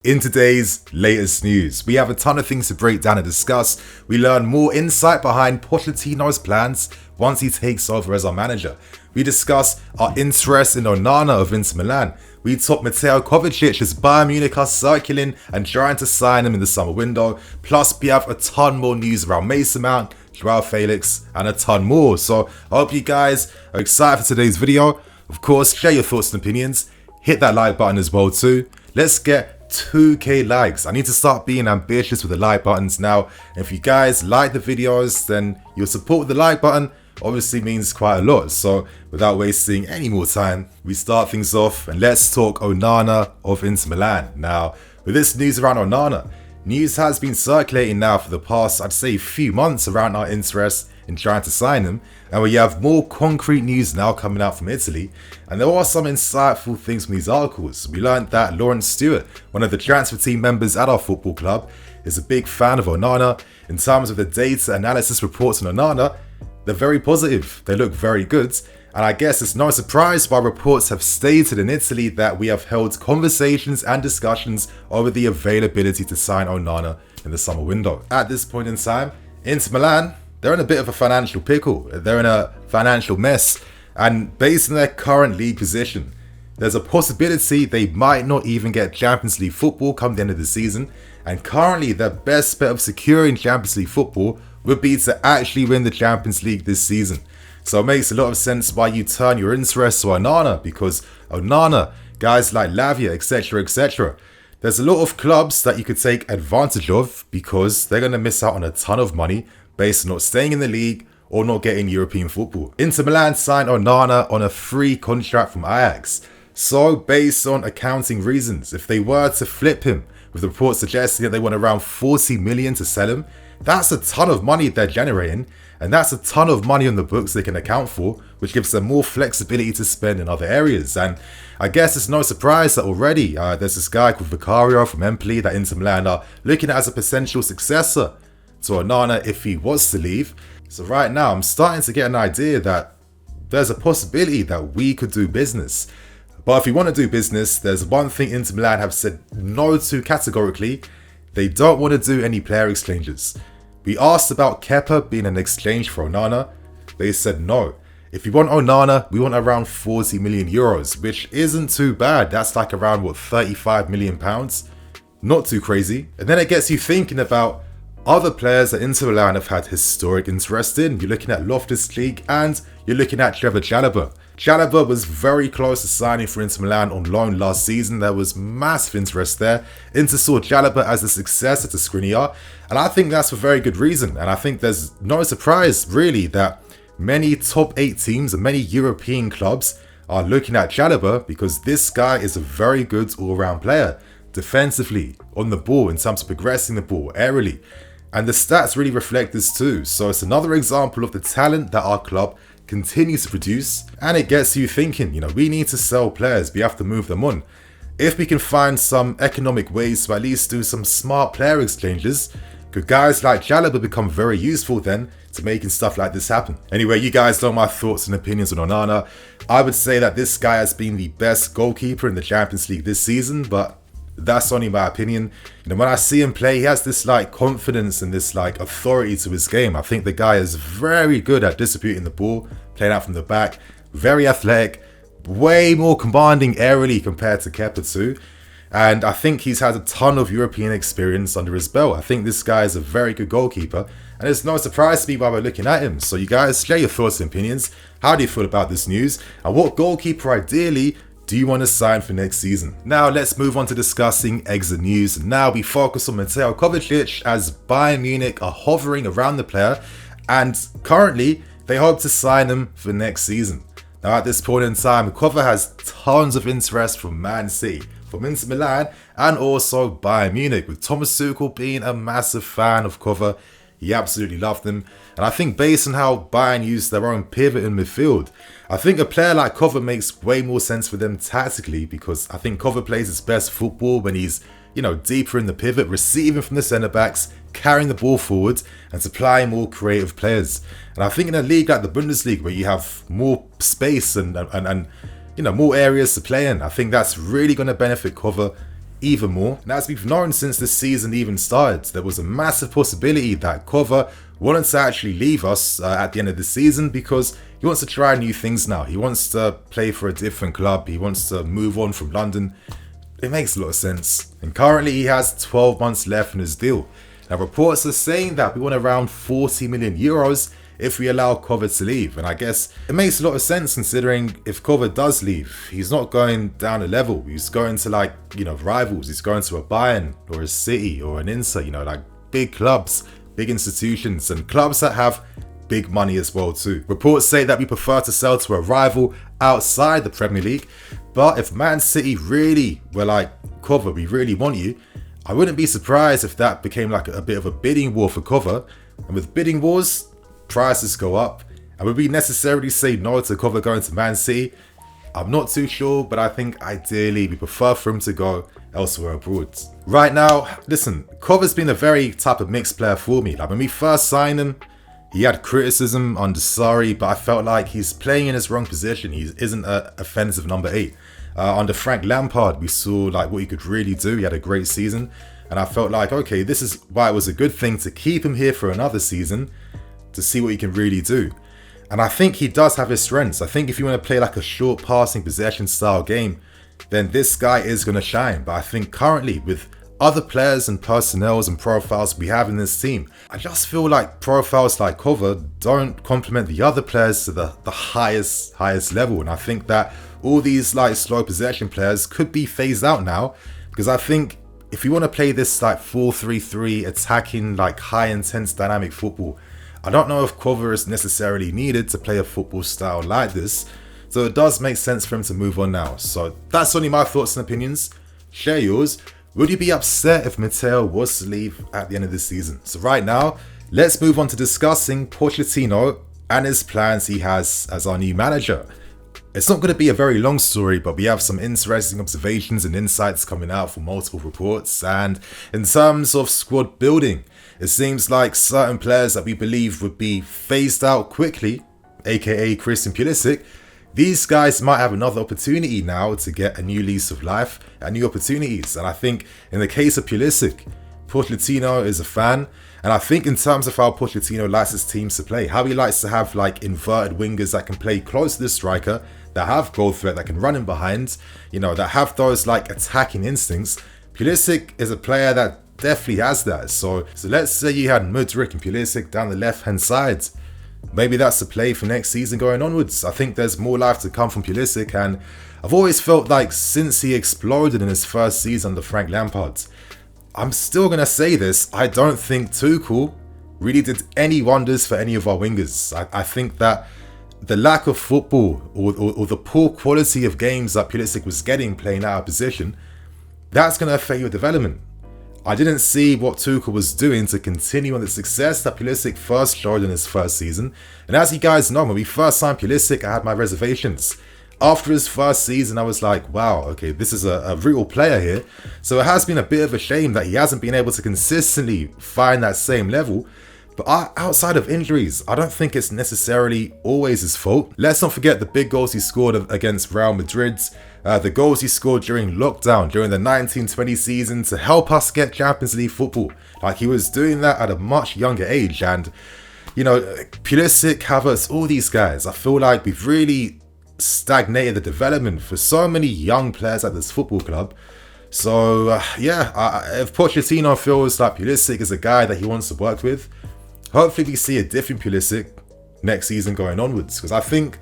In today's latest news, we have a ton of things to break down and discuss. We learn more insight behind Pochettino's plans once he takes over as our manager. We discuss our interest in Onana of Inter Milan. We talk Mateo Kovacic as Bayern Munich are circling and trying to sign him in the summer window. Plus, we have a ton more news around Mason Mount, Joao Felix, and a ton more. So I hope you guys are excited for today's video. Of course, share your thoughts and opinions. Hit that like button as well too. Let's get 2k likes. I need to start being ambitious with the like buttons now. And if you guys like the videos, then your support with the like button obviously means quite a lot. So without wasting any more time, we start things off and let's talk Onana of Inter Milan. Now, with this news around Onana, news has been circulating now for the past, I'd say, few months around our interest in trying to sign him, and we have more concrete news now coming out from Italy, and there are some insightful things from these articles. We learned that Lawrence Stewart, one of the transfer team members at our football club, is a big fan of Onana. In terms of the data analysis reports on Onana, they're very positive, they look very good, and I guess it's no surprise why reports have stated in Italy that we have held conversations and discussions over the availability to sign Onana in the summer window. At this point in time, Inter Milan, they're in a bit of a financial pickle. They're in a financial mess. And based on their current league position, there's a possibility they might not even get Champions League football come the end of the season. And currently, their best bet of securing Champions League football would be to actually win the Champions League this season. So it makes a lot of sense why you turn your interest to Onana, because Onana, guys like Lavia, etc., there's a lot of clubs that you could take advantage of because they're going to miss out on a ton of money based on not staying in the league or not getting European football. Inter Milan signed Onana on a free contract from Ajax. So based on accounting reasons, if they were to flip him, with reports suggesting that they want around 40 million to sell him, that's a ton of money they're generating, and that's a ton of money on the books they can account for, which gives them more flexibility to spend in other areas. And I guess it's no surprise that already there's this guy called Vicario from Empoli that Inter Milan are looking at as a potential successor to Onana if he was to leave. So right now I'm starting to get an idea that there's a possibility that we could do business. But if we want to do business, there's one thing Inter Milan have said no to categorically. They don't want to do any player exchanges. We asked about Kepa being an exchange for Onana. They said no. If you want Onana, we want around 40 million euros, which isn't too bad. That's like around, what, 35 million pounds? Not too crazy. And then it gets you thinking about other players that Inter Milan have had historic interest in. You're looking at Loftus-Cheek and you're looking at Trevor Chalobah. Chalobah was very close to signing for Inter Milan on loan last season. There was massive interest there. Inter saw Chalobah as the successor to Skriniar, and I think that's for very good reason. And I think there's no surprise really that many top 8 teams and many European clubs are looking at Chalobah because this guy is a very good all-round player. Defensively, on the ball, in terms of progressing the ball, aerially. And the stats really reflect this too. So it's another example of the talent that our club continues to produce, and it gets you thinking, we need to sell players, we have to move them on. If we can find some economic ways to at least do some smart player exchanges, could guys like Chalobah become very useful then to making stuff like this happen? Anyway, you guys know my thoughts and opinions on Onana. I would say that this guy has been the best goalkeeper in the Champions League this season, but that's only my opinion. When I see him play, he has this confidence and this authority to his game. I think the guy is very good at distributing the ball, playing out from the back, very athletic, way more commanding aerially compared to Kepa too. And I think he's had a ton of European experience under his belt. I think this guy is a very good goalkeeper, and it's no surprise to me why we're looking at him. So you guys, share your thoughts and opinions. How do you feel about this news? And what goalkeeper ideally do you want to sign for next season? Now let's move on to discussing exit news. Now we focus on Mateo Kovacic as Bayern Munich are hovering around the player, and currently they hope to sign him for next season. Now at this point in time, Covert has tons of interest from Man City, from Inter Milan, and also Bayern Munich, with Thomas Tuchel being a massive fan of Covert. He absolutely loved him, and I think based on how Bayern used their own pivot in midfield, I think a player like Covert makes way more sense for them tactically, because I think Covert plays his best football when he's, deeper in the pivot, receiving from the centre-backs, carrying the ball forward, and supplying more creative players. And I think in a league like the Bundesliga, where you have more space and more areas to play in, I think that's really going to benefit Covert even more. And as we've known since the season even started, there was a massive possibility that Covert wanted to actually leave us at the end of the season because he wants to try new things now. He wants to play for a different club. He wants to move on from London. It makes a lot of sense. And currently he has 12 months left in his deal. Now reports are saying that we want around 40 million euros if we allow Covert to leave. And I guess it makes a lot of sense considering if Covert does leave, he's not going down a level. He's going to rivals. He's going to a Bayern or a City or an Inter, like big clubs, big institutions and clubs that have big money as well too. Reports say that we prefer to sell to a rival outside the Premier League. But if Man City really were like, Covert, we really want you, I wouldn't be surprised if that became like a bit of a bidding war for Covert. And with bidding wars, prices go up. And would we necessarily say no to Covert going to Man City? I'm not too sure, but I think ideally we prefer for him to go elsewhere abroad. Right now, listen, Covert's been a very type of mixed player for me. Like when we first signed him, he had criticism under Sarri, but I felt like he's playing in his wrong position. He isn't an offensive number 8. Under Frank Lampard, we saw like what he could really do. He had a great season. And I felt like, okay, this is why it was a good thing to keep him here for another season to see what he can really do. And I think he does have his strengths. I think if you want to play like a short passing possession style game, then this guy is going to shine. But I think currently with other players and personnels and profiles we have in this team, I just feel like profiles like Covert don't complement the other players to the highest level. And I think that all these like slow possession players could be phased out now, because I think if you want to play this like 4-3-3 attacking like high intense dynamic football, I don't know if Covert is necessarily needed to play a football style like this. So it does make sense for him to move on now. So that's only my thoughts and opinions. Share yours. Would you be upset if Matteo was to leave at the end of the season? So right now, let's move on to discussing Pochettino and his plans he has as our new manager. It's not going to be a very long story, but we have some interesting observations and insights coming out from multiple reports. And in terms of squad building, it seems like certain players that we believe would be phased out quickly, aka Christian Pulisic, these guys might have another opportunity now to get a new lease of life and new opportunities. And I think in the case of Pulisic, Pochettino is a fan. And I think in terms of how Pochettino likes his teams to play, how he likes to have like inverted wingers that can play close to the striker, that have goal threat, that can run in behind, that have those like attacking instincts. Pulisic is a player that definitely has that. So let's say you had Mudryk and Pulisic down the left-hand side. Maybe that's the play for next season going onwards. I think there's more life to come from Pulisic, and I've always felt like since he exploded in his first season under Frank Lampard, I'm still going to say this, I don't think Tuchel really did any wonders for any of our wingers. I think that the lack of football or the poor quality of games that Pulisic was getting playing out of position, that's going to affect your development. I didn't see what Tuchel was doing to continue on the success that Pulisic first showed in his first season. And as you guys know, when we first signed Pulisic, I had my reservations. After his first season, I was like, wow, okay, this is a real player here. So it has been a bit of a shame that he hasn't been able to consistently find that same level. But outside of injuries, I don't think it's necessarily always his fault. Let's not forget the big goals he scored against Real Madrid, the goals he scored during lockdown, during the 1920 season to help us get Champions League football. Like he was doing that at a much younger age. And, Pulisic, Havertz, all these guys, I feel like we've really stagnated the development for so many young players at this football club. So, if Pochettino feels like Pulisic is a guy that he wants to work with, hopefully we see a different Pulisic next season going onwards. Because I think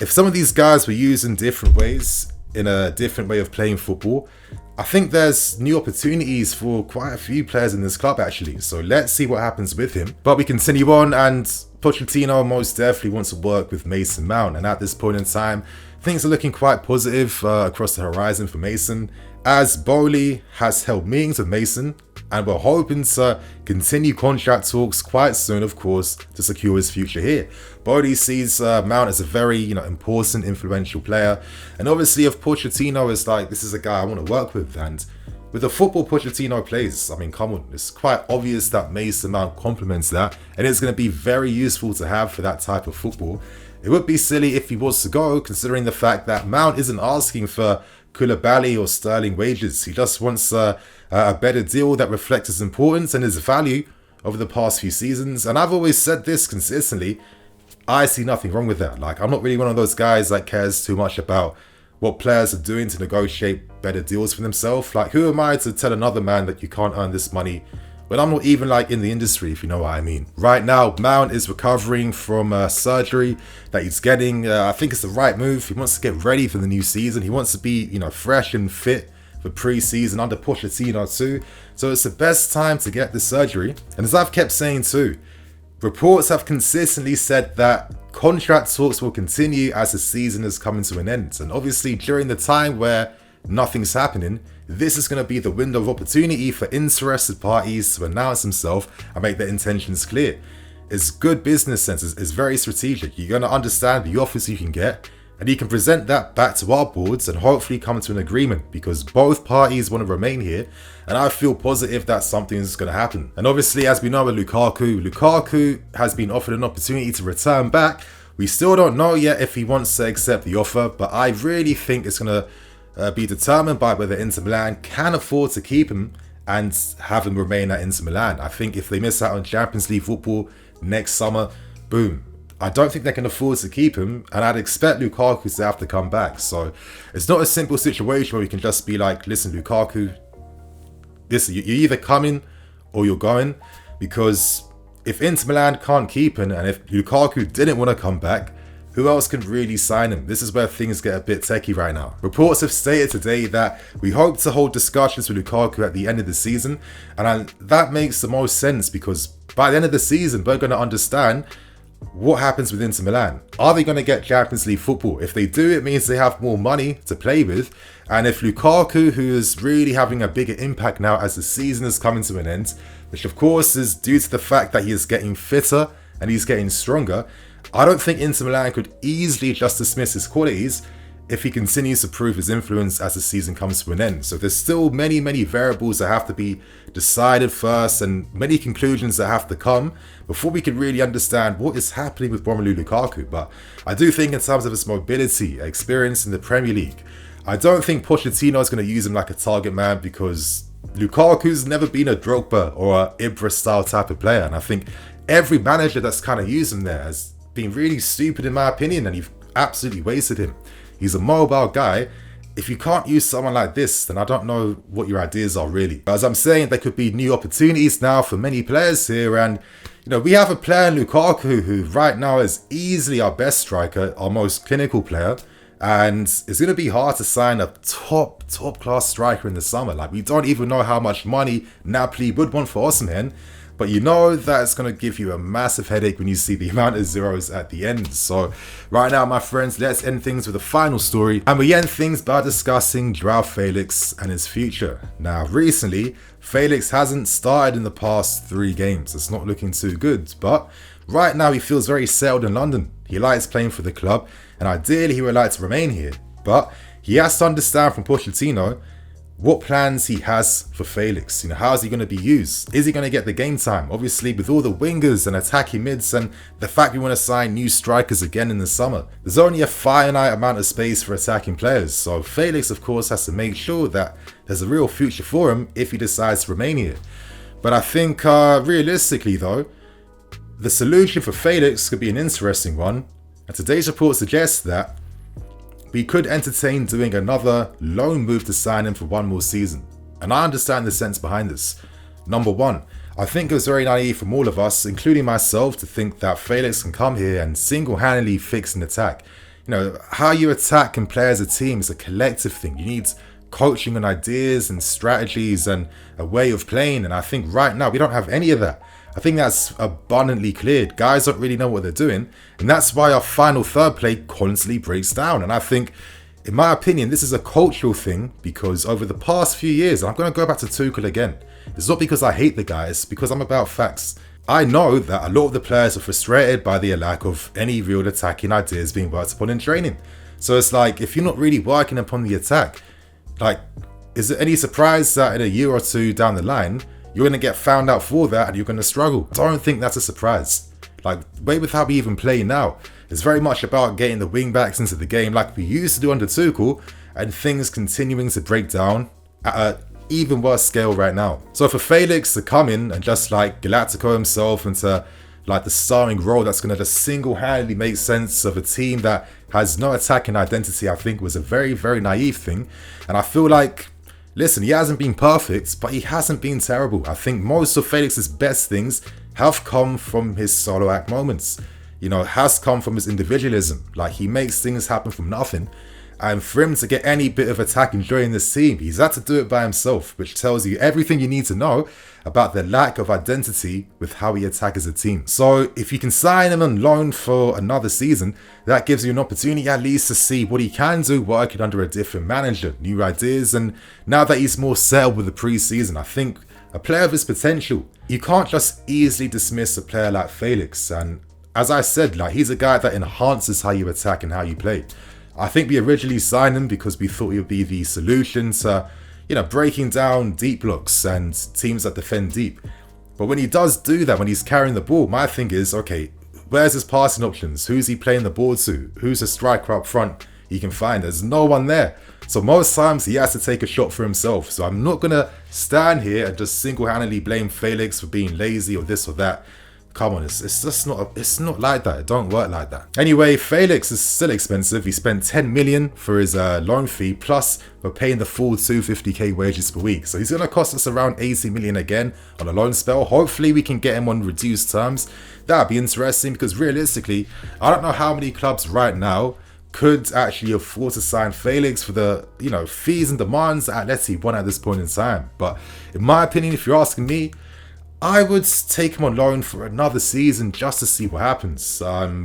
if some of these guys were used in different ways, in a different way of playing football, I think there's new opportunities for quite a few players in this club actually. So let's see what happens with him. But we continue on, and Pochettino most definitely wants to work with Mason Mount. And at this point in time, things are looking quite positive across the horizon for Mason, as Bowley has held meetings with Mason, and we're hoping to continue contract talks quite soon, of course, to secure his future here. Bowley sees Mount as a very, important, influential player, and obviously if Pochettino is like, this is a guy I want to work with, and with the football Pochettino plays, I mean, come on, it's quite obvious that Mason Mount complements that, and it's going to be very useful to have for that type of football. It would be silly if he was to go, considering the fact that Mount isn't asking for Koulibaly or Sterling wages. He just wants a better deal that reflects his importance and his value over the past few seasons. And I've always said this consistently. I see nothing wrong with that. Like, I'm not really one of those guys that cares too much about what players are doing to negotiate better deals for themselves. Like, who am I to tell another man that you can't earn this money when I'm not even like in the industry, if you know what I mean. Right now, Mount is recovering from surgery that he's getting. I think it's the right move. He wants to get ready for the new season. He wants to be, fresh and fit for pre-season under Pochettino too. So it's the best time to get the surgery. And as I've kept saying too, reports have consistently said that contract talks will continue as the season is coming to an end. And obviously during the time where nothing's happening, this is going to be the window of opportunity for interested parties to announce themselves and make their intentions clear. It's good business sense. It's very strategic. You're going to understand the offers you can get, and you can present that back to our boards and hopefully come to an agreement, because both parties want to remain here, and I feel positive that something is going to happen. And obviously, as we know with Lukaku has been offered an opportunity to return back. We still don't know yet if he wants to accept the offer, but I really think it's going to be determined by whether Inter Milan can afford to keep him and have him remain at Inter Milan. I think if they miss out on Champions League football next summer, boom. I don't think they can afford to keep him, and I'd expect Lukaku to have to come back. So it's not a simple situation where we can just be like, listen, Lukaku, listen, you're either coming or you're going, because if Inter Milan can't keep him, and if Lukaku didn't want to come back, who else can really sign him? This is where things get a bit techie right now. Reports have stated today that we hope to hold discussions with Lukaku at the end of the season. And that makes the most sense, because by the end of the season, we're going to understand what happens with Inter Milan. Are they going to get Champions League football? If they do, it means they have more money to play with. And if Lukaku, who is really having a bigger impact now as the season is coming to an end, which of course is due to the fact that he is getting fitter and he's getting stronger, I don't think Inter Milan could easily just dismiss his qualities if he continues to prove his influence as the season comes to an end. So there's still many variables that have to be decided first, and many conclusions that have to come before we can really understand what is happening with Romelu Lukaku. But I do think in terms of his mobility, experience in the Premier League, I don't think Pochettino is going to use him like a target man, because Lukaku's never been a Drogba or a Ibra style type of player. And I think every manager that's kind of used him there has been really stupid in my opinion, and you've absolutely wasted him. He's a mobile guy. If you can't use someone like this, then I don't know what your ideas are really. As I'm saying, there could be new opportunities now for many players here, and we have a player in Lukaku who right now is easily our best striker, our most clinical player, and it's going to be hard to sign a top class striker in the summer. Like, we don't even know how much money Napoli would want for Osimhen, but you know that it's going to give you a massive headache when you see the amount of zeros at the end. So right now, my friends, let's end things with a final story. And we end things by discussing Joao Felix and his future. Now, recently, Felix hasn't started in the past 3 games. It's not looking too good. But right now, he feels very settled in London. He likes playing for the club, and ideally, he would like to remain here. But he has to understand from Pochettino what plans he has for Felix. How is he going to be used? Is he going to get the game time? Obviously, with all the wingers and attacking mids and the fact we want to sign new strikers again in the summer, there's only a finite amount of space for attacking players. So Felix, of course, has to make sure that there's a real future for him if he decides to remain here. But I think realistically though, the solution for Felix could be an interesting one. And today's report suggests that we could entertain doing another loan move to sign him for 1 more season. And I understand the sense behind this. Number 1, I think it was very naive from all of us, including myself, to think that Felix can come here and single-handedly fix an attack. How you attack and play as a team is a collective thing. You need coaching and ideas and strategies and a way of playing. And I think right now we don't have any of that. I think that's abundantly clear. Guys don't really know what they're doing, and that's why our final third play constantly breaks down. And I think, in my opinion, this is a cultural thing, because over the past few years, and I'm going to go back to Tuchel again, it's not because I hate the guy, it's because I'm about facts. I know that a lot of the players are frustrated by the lack of any real attacking ideas being worked upon in training. So it's like, if you're not really working upon the attack, like, is it any surprise that in a year or 2 down the line, you're going to get found out for that and you're going to struggle? I don't think that's a surprise. Like, way with how we even play now, it's very much about getting the wing backs into the game like we used to do under Tuchel, and things continuing to break down at an even worse scale right now. So for Felix to come in and just like Galactico himself into like the starring role that's going to just single-handedly make sense of a team that has no attacking identity, I think was a very, very naive thing. And I feel like, listen, he hasn't been perfect, but he hasn't been terrible. I think most of Felix's best things have come from his solo act moments. You know, has come from his individualism. Like, he makes things happen from nothing. And for him to get any bit of attacking during this team, he's had to do it by himself, which tells you everything you need to know about the lack of identity with how he attacks as a team. So if you can sign him on loan for another season, that gives you an opportunity at least to see what he can do working under a different manager, new ideas. And now that he's more settled with the pre-season, I think a player of his potential, you can't just easily dismiss a player like Felix. And as I said, like, he's a guy that enhances how you attack and how you play. I think we originally signed him because we thought he would be the solution to, you know, breaking down deep blocks and teams that defend deep. But when he does do that, when he's carrying the ball, my thing is, okay, where's his passing options? Who's he playing the ball to? Who's a striker up front he can find? There's no one there. So most times he has to take a shot for himself. So I'm not going to stand here and just single-handedly blame Felix for being lazy or this or that. Come on, it's just not, it's not like that. It don't work like that. Anyway, Felix is still expensive. He spent 10 million for his loan fee, plus we're paying the full 250k wages per week. So he's going to cost us around 80 million again on a loan spell. Hopefully we can get him on reduced terms. That'd be interesting, because realistically, I don't know how many clubs right now could actually afford to sign Felix for the, you know, fees and demands that Atleti want at this point in time. But in my opinion, if you're asking me, I would take him on loan for another season just to see what happens.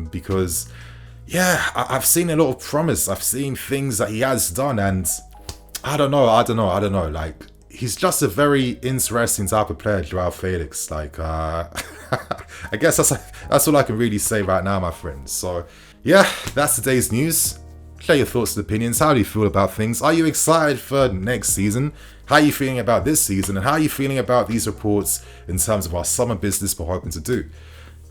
Because, yeah, I've seen a lot of promise. I've seen things that he has done, and I don't know. Like, he's just a very interesting type of player, Joao Felix. Like, I guess that's all I can really say right now, my friends. So, yeah, that's today's news. Share your thoughts and opinions. How do you feel about things? Are you excited for next season? How are you feeling about this season? And how are you feeling about these reports in terms of our summer business we're hoping to do?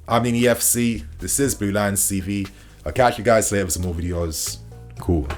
I'm in EFC. This is BlueLionsTV. I'll catch you guys later with some more videos. Cool.